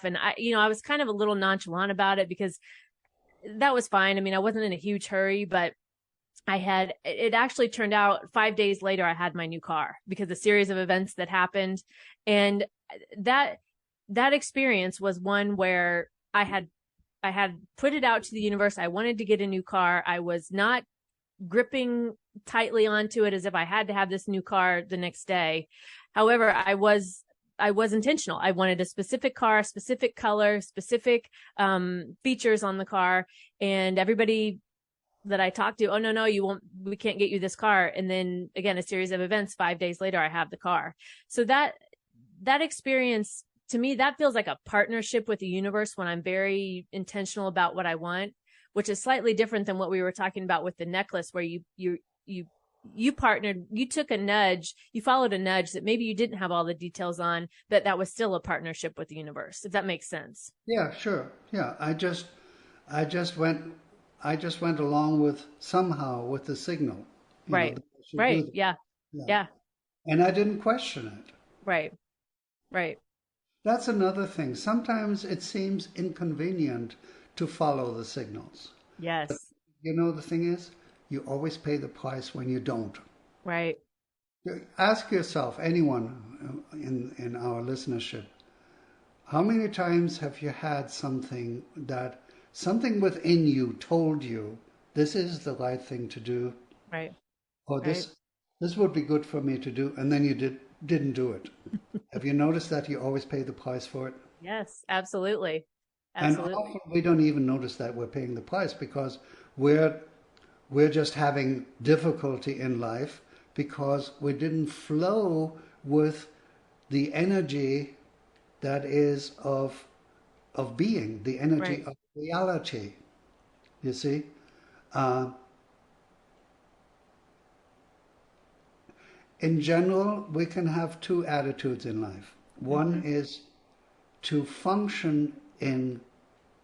And I was kind of a little nonchalant about it because that was fine. I mean, I wasn't in a huge hurry, but it actually turned out 5 days later, I had my new car because a series of events that happened. And that, that experience was one where I had put it out to the universe. I wanted to get a new car. I was not gripping tightly onto it as if I had to have this new car the next day. However, I was intentional. I wanted a specific car, specific color, specific features on the car, and everybody that I talked to, oh no, you won't, we can't get you this car. And then again, a series of events, 5 days later, I have the car. So that experience, to me, that feels like a partnership with the universe when I'm very intentional about what I want, which is slightly different than what we were talking about with the necklace, where you partnered, you took a nudge, you followed a nudge that maybe you didn't have all the details on, but that was still a partnership with the universe, if that makes sense. Yeah, sure. Yeah, I just went, I just went along with somehow with the signal, Right. that I should do Right. that. Yeah. Yeah, Yeah. and I didn't question it. Right. Right. That's another thing. Sometimes it seems inconvenient to follow the signals. Yes. The thing is, you always pay the price when you don't. Right. Ask yourself, anyone in our listenership, how many times have you had something within you told you this is the right thing to do, Right. or Right. this would be good for me to do, and then you didn't do it? Have you noticed that you always pay the price for it? Yes. Absolutely. And Absolutely. often we don't even notice that we're paying the price because we're we're just having difficulty in life because we didn't flow with the energy that is of being, the energy Right. of reality. You see, uh, in general, we can have two attitudes in life. One Mm-hmm. is to function in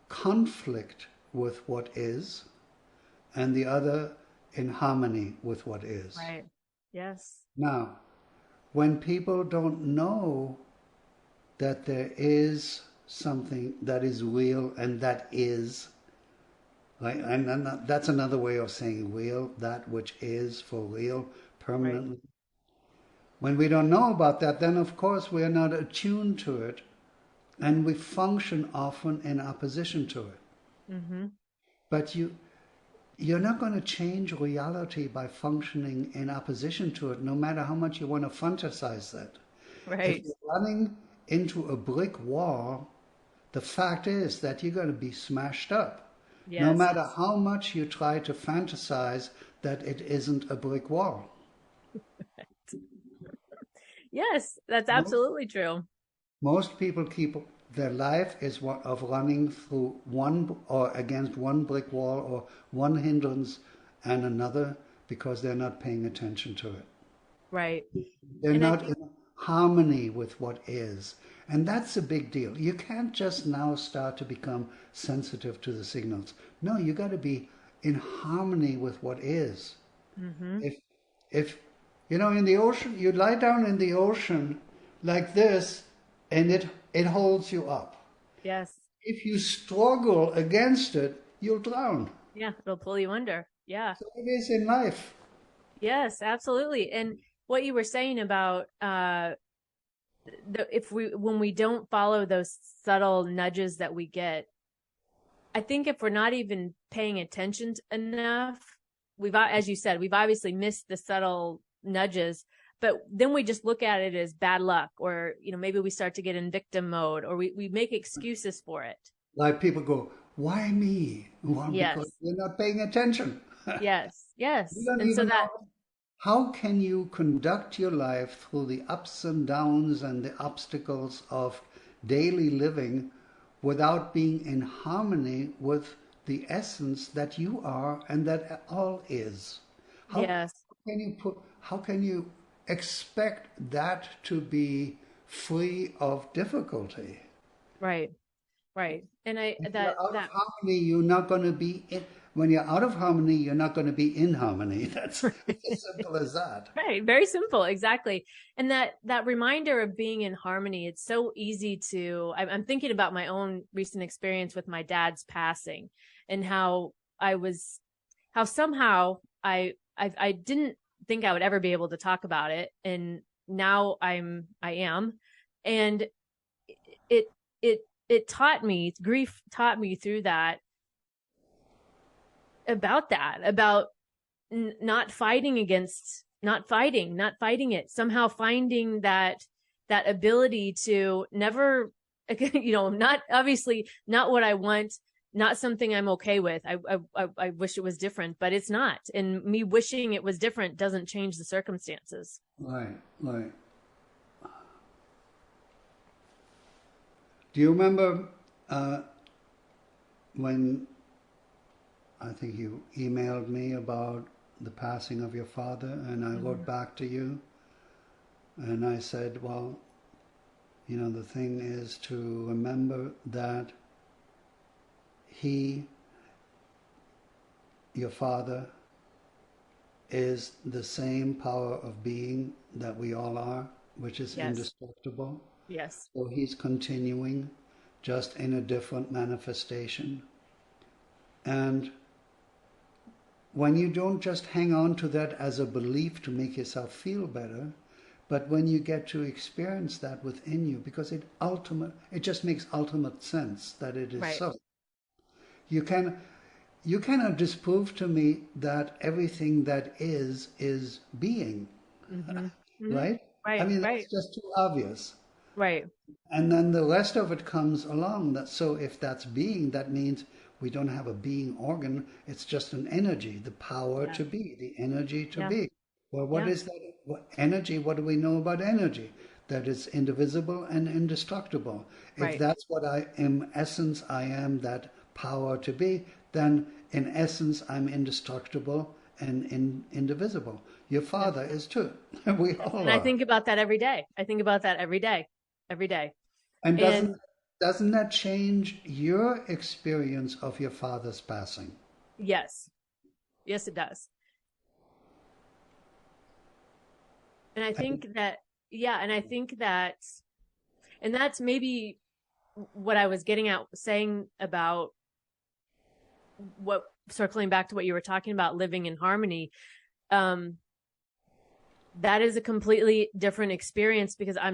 conflict with what is, and the other in harmony with what is. Right. Yes. Now, when people don't know that there is something that is real and that is, right, and that's another way of saying real, that which is for real, Right. permanently. When we don't know about that, then of course we are not attuned to it, and we function often in opposition to it. Mm-hmm. But you're not going to change reality by functioning in opposition to it, no matter how much you want to fantasize that. If Right. you're running into a brick wall, the fact is that you're going to be smashed up, no Yes. matter how much you try to fantasize that it isn't a brick wall. Yes. That's Most, absolutely true. most people keep their life is one of running through one or against one brick wall or one hindrance and another because they're not paying attention to it. Right. They're And I not think, in harmony with what is. And that's a big deal. You can't just now start to become sensitive to the signals. No, you got to be in harmony with what is. mm-hmm. If if in the ocean, you lie down in the ocean like this and it holds you up. Yes. If you struggle against it, you'll drown. Yeah. It'll pull you under. Yeah. So it is in life. Yes, absolutely. And what you were saying about if we when we don't follow those subtle nudges that we get, I think if we're not even paying attention enough, as you said, we've obviously missed the subtle nudges, but then we just look at it as bad luck, or maybe we start to get in victim mode, or we make excuses for it. Like people go, why me? Well, because Yes. you're not paying attention. Yes. You Yes. don't And so even that, know how can you conduct your life through the ups and downs and the obstacles of daily living without being in harmony with the essence that you are and that all is. How yes. how can you expect that to be free of difficulty? Right. Right. And I If you're that out of that harmony, you're not going to be in. when you're out of harmony, you're not going to be in harmony. That's as simple as that. Right. Very simple. Exactly. And that reminder of being in harmony, it's so easy to, I'm thinking about my own recent experience with my dad's passing and how somehow I didn't think I would ever be able to talk about it. And now I am. And it taught me, grief taught me through that, about not fighting it, somehow finding that ability to never, not obviously not what I want, not something I'm okay with. I wish it was different, but it's not. And me wishing it was different doesn't change the circumstances. Right, right. Do you remember when I think you emailed me about the passing of your father, and I wrote back to you, and I said, well, the thing is to remember that your father, is the same power of being that we all are, which is Yes. indestructible. Yes. So he's continuing, just in a different manifestation. And when you don't just hang on to that as a belief to make yourself feel better, but when you get to experience that within you, because it just makes ultimate sense that it is Right. so. You cannot disprove to me that everything that is being, right? Right. I mean, Right. that's just too obvious. Right. And then the rest of it comes along. So if that's being, that means we don't have a being organ. It's just an energy, the power Yeah. to be, the energy to Yeah. be. Well, what Yeah. is that? Energy, what do we know about energy? That it's indivisible and indestructible. If Right. that's what in essence, I am that power to be, then in essence, I'm indestructible and indivisible. Your father is too. We all And I are. think about that every day. I think about that every day. Every day. And And doesn't that change your experience of your father's passing? yes. Yes, it does. And I think that, yeah, and I think that, and that's maybe what I was getting at saying about circling back to what you were talking about, living in harmony. That is a completely different experience because I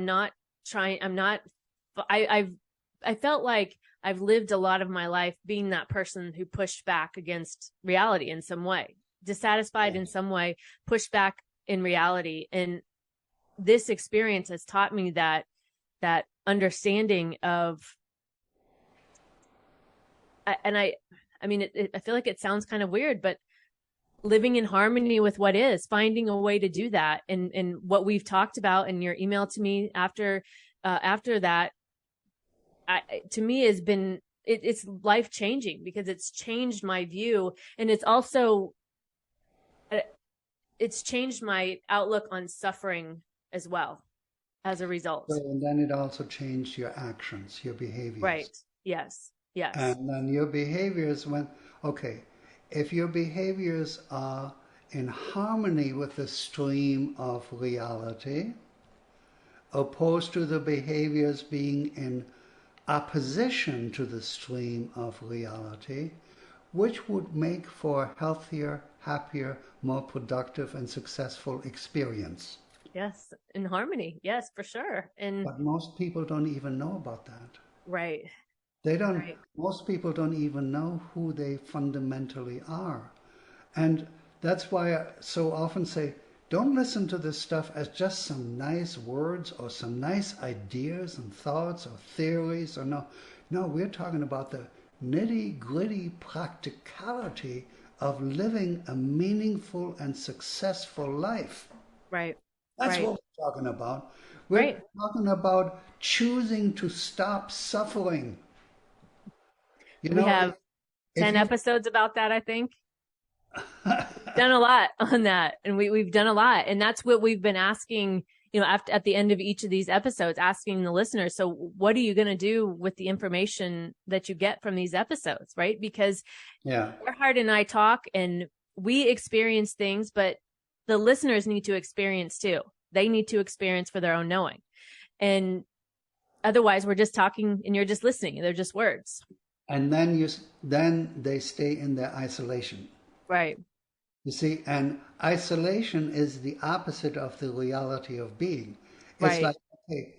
felt like I've lived a lot of my life being that person who pushed back against reality in some way, dissatisfied in some way, pushed back in reality. And this experience has taught me that understanding of, I mean, I feel like it sounds kind of weird, but living in harmony with what is, finding a way to do that. And what we've talked about in your email to me after that, to me has been, it's life changing because it's changed my view. And it's also, it's changed my outlook on suffering as well as a result. So, and then it also changed your actions, your behaviors. Right. Yes. Yes. And then your behaviors if your behaviors are in harmony with the stream of reality, opposed to the behaviors being in opposition to the stream of reality, which would make for a healthier, happier, more productive and successful experience. Yes, in harmony. Yes, for sure. And But most people don't even know about that. right. Most people don't even know who they fundamentally are. And that's why I so often say, don't listen to this stuff as just some nice words or some nice ideas and thoughts or theories. Or no, we're talking about the nitty-gritty practicality of living a meaningful and successful life. Right. That's right. what we're talking about. We're talking about choosing to stop suffering. We have 10 episodes about that, I think. Done a lot on that. And we've done a lot. And that's what we've been asking at the end of each of these episodes, asking the listeners, so what are you going to do with the information that you get from these episodes, right? Because Gerhard and I talk and we experience things, but the listeners need to experience too. They need to experience for their own knowing. And otherwise we're just talking and you're just listening. They're just words. And then they stay in their isolation. Right. You see, and isolation is the opposite of the reality of being. It's like, okay,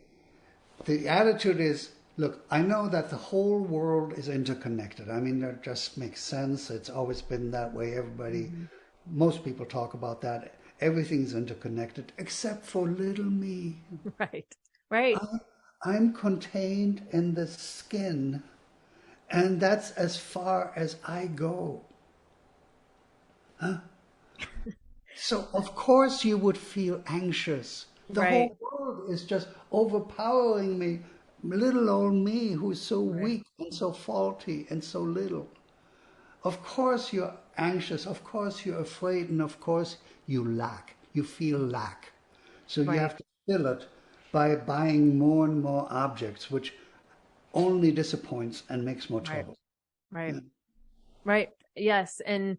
the attitude is, look, I know that the whole world is interconnected. I mean, that just makes sense. It's always been that way. Everybody, most people talk about that. Everything's interconnected except for little me. Right. Right. I'm contained in the skin, and that's as far as I go. Huh? So, of course, you would feel anxious. The whole world is just overpowering me. Little old me who's so weak and so faulty and so little. Of course, you're anxious. Of course, you're afraid. And of course, you lack. You feel lack. So you have to fill it by buying more and more objects, which only disappoints and makes more trouble. Right. Yeah. Right. Yes. And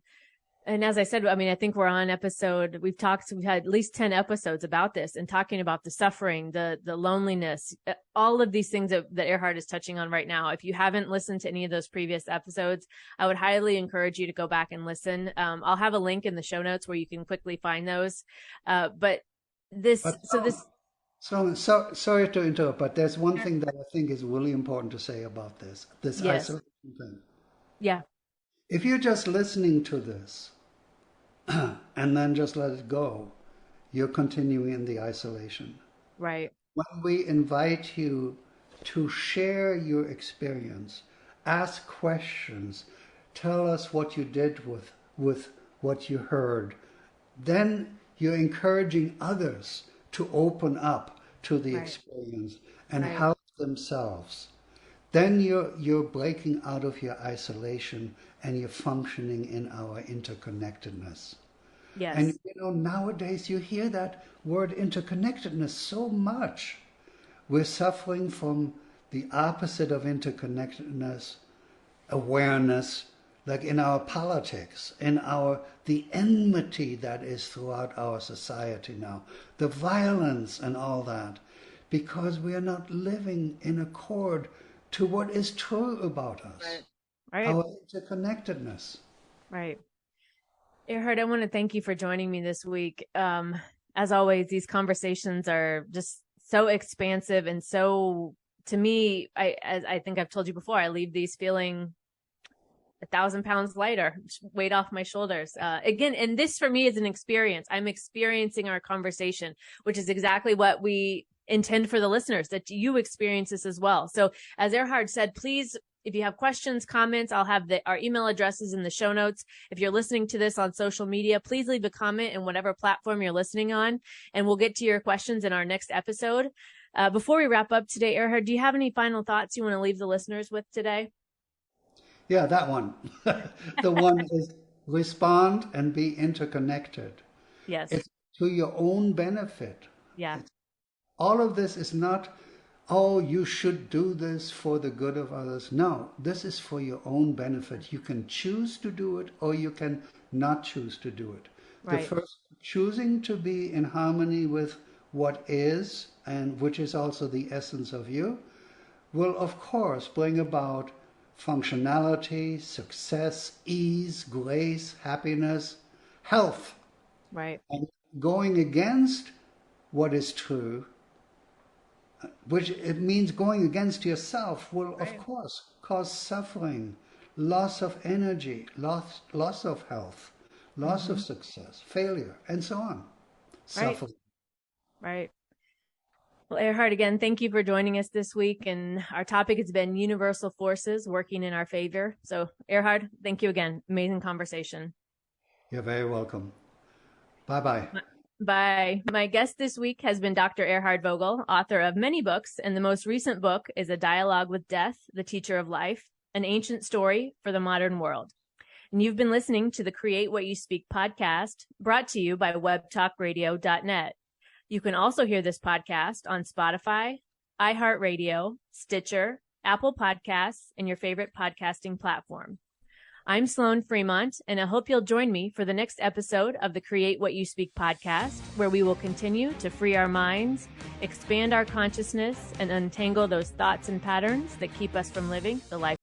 as I said, I mean, I think we're on episode, we've had at least 10 episodes about this and talking about the suffering, the loneliness, all of these things that Erhard is touching on right now. If you haven't listened to any of those previous episodes, I would highly encourage you to go back and listen. I'll have a link in the show notes where you can quickly find those. Sorry to interrupt, but there's one thing that I think is really important to say about this isolation thing. Yeah. If you're just listening to this and then just let it go, you're continuing in the isolation. Right. When we invite you to share your experience, ask questions, tell us what you did with what you heard, then you're encouraging others to open up to the experience and help themselves. Then you're breaking out of your isolation and you're functioning in our interconnectedness. Yes. And nowadays you hear that word interconnectedness so much. We're suffering from the opposite of interconnectedness, awareness, like in our politics, the enmity that is throughout our society now, the violence and all that, because we are not living in accord to what is true about us, our interconnectedness. Right. Erhard, I want to thank you for joining me this week. As always, these conversations are just so expansive and so, to me, as I think I've told you before, I leave these feeling 1,000 pounds lighter, weight off my shoulders. Again, and this for me is an experience. I'm experiencing our conversation, which is exactly what we intend for the listeners, that you experience this as well. So as Erhard said, please, if you have questions, comments, I'll have our email addresses in the show notes. If you're listening to this on social media, please leave a comment in whatever platform you're listening on, and we'll get to your questions in our next episode. Before we wrap up today, Erhard, do you have any final thoughts you want to leave the listeners with today? Yeah, that one. The one is respond and be interconnected. Yes. It's to your own benefit. Yeah. All of this is not, oh, you should do this for the good of others. No, this is for your own benefit. You can choose to do it or you can not choose to do it. Right. The first, choosing to be in harmony with what is, and which is also the essence of you, will of course bring about functionality, success, ease, grace, happiness, health. Right. And going against what is true, which it means going against yourself, will of course cause suffering, loss of energy, loss of health, loss of success, failure, and so on. Suffering. Right. Well, Erhard, again, thank you for joining us this week. And our topic has been universal forces working in our favor. So, Erhard, thank you again. Amazing conversation. You're very welcome. Bye-bye. Bye. My guest this week has been Dr. Erhard Vogel, author of many books, and the most recent book is A Dialogue with Death, the Teacher of Life, an ancient story for the modern world. And you've been listening to the Create What You Speak podcast, brought to you by webtalkradio.net. You can also hear this podcast on Spotify, iHeartRadio, Stitcher, Apple Podcasts, and your favorite podcasting platform. I'm Sloan Fremont, and I hope you'll join me for the next episode of the Create What You Speak podcast, where we will continue to free our minds, expand our consciousness, and untangle those thoughts and patterns that keep us from living the life